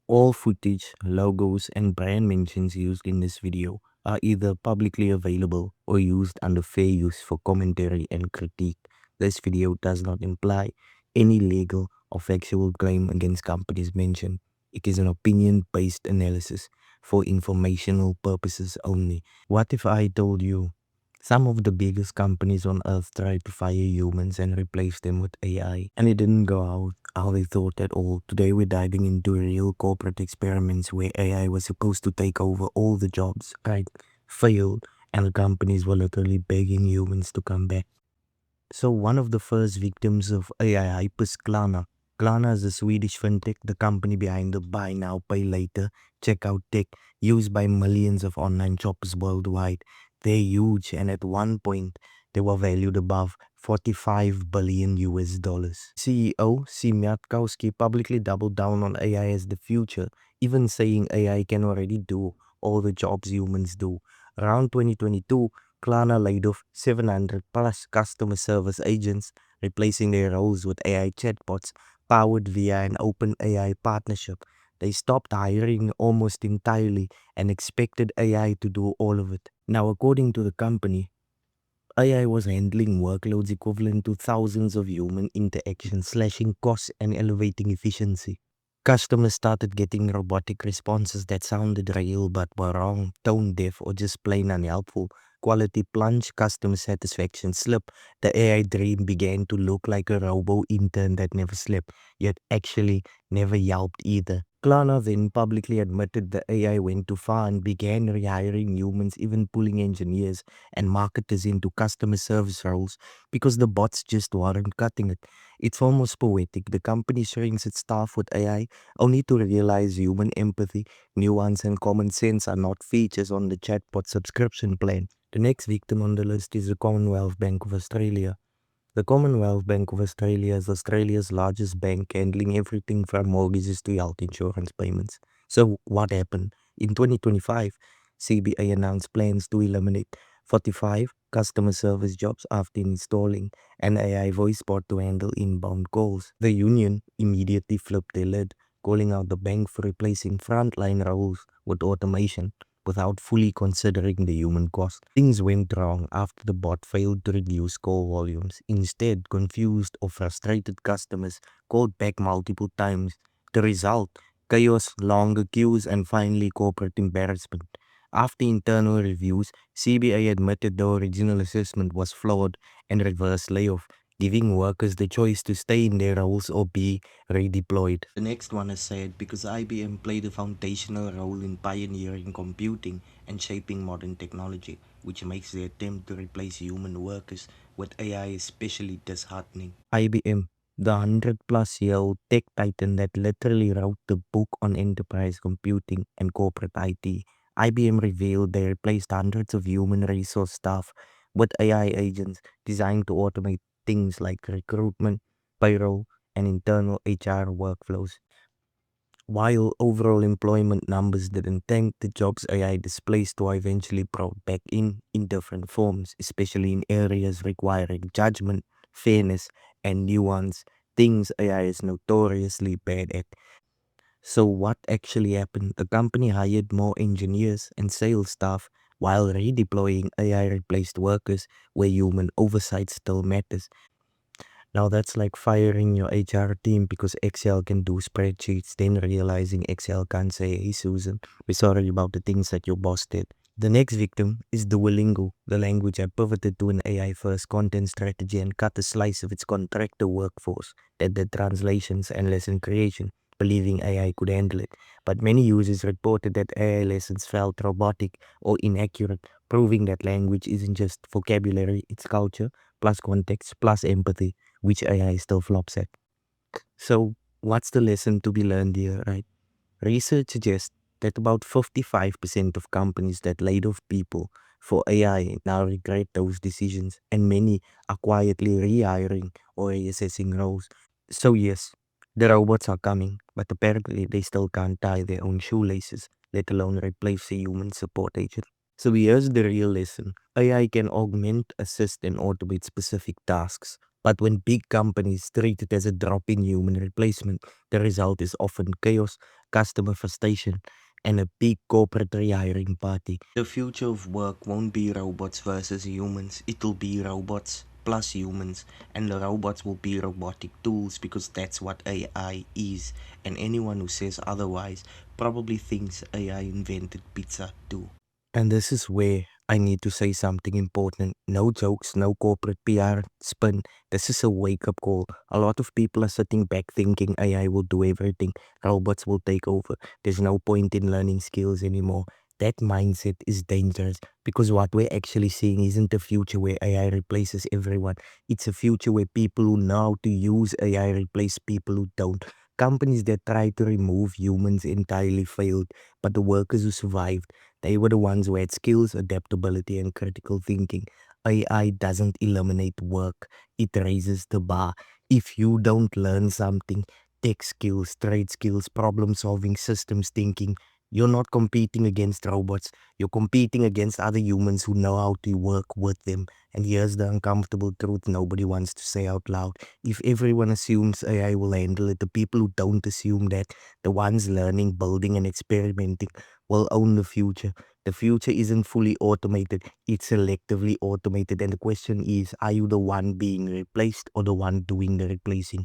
All footage, logos, and brand mentions used in this video are either publicly available or used under fair use for commentary and critique. This video does not imply any legal or factual claim against companies mentioned. It is an opinion-based analysis for informational purposes only. What if I told you some of the biggest companies on earth tried to fire humans and replace them with AI, and it didn't go out how they thought at all? Today we're diving into real corporate experiments where AI was supposed to take over all the jobs, right? Failed, and the companies were literally begging humans to come back. So one of the first victims of AI hype is Klarna. Klarna is a Swedish fintech, the company behind the buy now, pay later checkout tech used by millions of online shoppers worldwide. They're huge, and at one point they were valued above 45 billion US dollars. CEO Siemiatkowski publicly doubled down on AI as the future, even saying AI can already do all the jobs humans do. Around 2022, Klarna laid off 700 plus customer service agents, replacing their roles with AI chatbots powered via an open AI partnership. They stopped hiring almost entirely and expected AI to do all of it. Now, according to the company, AI was handling workloads equivalent to thousands of human interactions, slashing costs and elevating efficiency. Customers started getting robotic responses that sounded real but were wrong, tone deaf, or just plain unhelpful. Quality plunged, customer satisfaction slipped. The AI dream began to look like a robo intern that never slept, yet actually never yelped either. Klarna then publicly admitted the AI went too far and began rehiring humans, even pulling engineers and marketers into customer service roles because the bots just weren't cutting it. It's almost poetic. The company shrinks its staff with AI only to realize human empathy, nuance, and common sense are not features on the chatbot subscription plan. The next victim on the list is the Commonwealth Bank of Australia. The Commonwealth Bank of Australia is Australia's largest bank, handling everything from mortgages to health insurance payments. So, what happened? In 2025, CBA announced plans to eliminate 45 customer service jobs after installing an AI voice bot to handle inbound calls. The union immediately flipped their lid, calling out the bank for replacing frontline roles with automation without fully considering the human cost. Things went wrong after the bot failed to reduce call volumes. Instead, confused or frustrated customers called back multiple times. The result: chaos, longer queues, and finally corporate embarrassment. After internal reviews, CBA admitted the original assessment was flawed and reversed layoff, giving workers the choice to stay in their roles or be redeployed. The next one is sad because IBM played a foundational role in pioneering computing and shaping modern technology, which makes the attempt to replace human workers with AI especially disheartening. IBM, the 100-plus-year-old tech titan that literally wrote the book on enterprise computing and corporate IT, IBM revealed they replaced hundreds of human resource staff with AI agents designed to automate things like recruitment, payroll, and internal HR workflows. While overall employment numbers didn't tank, the jobs AI displaced were eventually brought back in different forms, especially in areas requiring judgment, fairness, and nuance, things AI is notoriously bad at. So what actually happened? The company hired more engineers and sales staff while redeploying AI replaced workers where human oversight still matters. Now that's like firing your HR team because Excel can do spreadsheets, then realizing Excel can't say, "Hey Susan, we're sorry about the things that your boss did." The next victim is Duolingo, the language I pivoted to an AI-first content strategy and cut a slice of its contractor workforce that did translations and lesson creation, believing AI could handle it. But many users reported that AI lessons felt robotic or inaccurate, proving that language isn't just vocabulary, it's culture, plus context, plus empathy, which AI still flops at. So, what's the lesson to be learned here, right? Research suggests that about 55% of companies that laid off people for AI now regret those decisions, and many are quietly rehiring or reassessing roles. So, yes, the robots are coming, but apparently they still can't tie their own shoelaces, let alone replace a human support agent. So, here's the real lesson: AI can augment, assist, and automate specific tasks, But when big companies treat it as a drop in human replacement, the result is often chaos, customer frustration, and a big corporate rehiring party. The future of work won't be robots versus humans, it'll be robots plus humans, and the robots will be robotic tools because that's what AI is. And anyone who says otherwise probably thinks AI invented pizza too. And this is where I need to say something important. No jokes, no corporate PR spin. This is a wake up call. A lot of people are sitting back thinking AI will do everything, robots will take over. There's no point in learning skills anymore. That mindset is dangerous because what we're actually seeing isn't a future where AI replaces everyone. It's a future where people who know how to use AI replace people who don't. Companies that try to remove humans entirely failed, but the workers who survived, they were the ones who had skills, adaptability, and critical thinking. AI doesn't eliminate work, it raises the bar. If you don't learn something, tech skills, trade skills, problem solving, systems thinking, you're not competing against robots. You're competing against other humans who know how to work with them. And here's the uncomfortable truth nobody wants to say out loud. If everyone assumes AI will handle it, the people who don't assume that, the ones learning, building, and experimenting, will own the future. The future isn't fully automated, it's selectively automated. And the question is, are you the one being replaced or the one doing the replacing?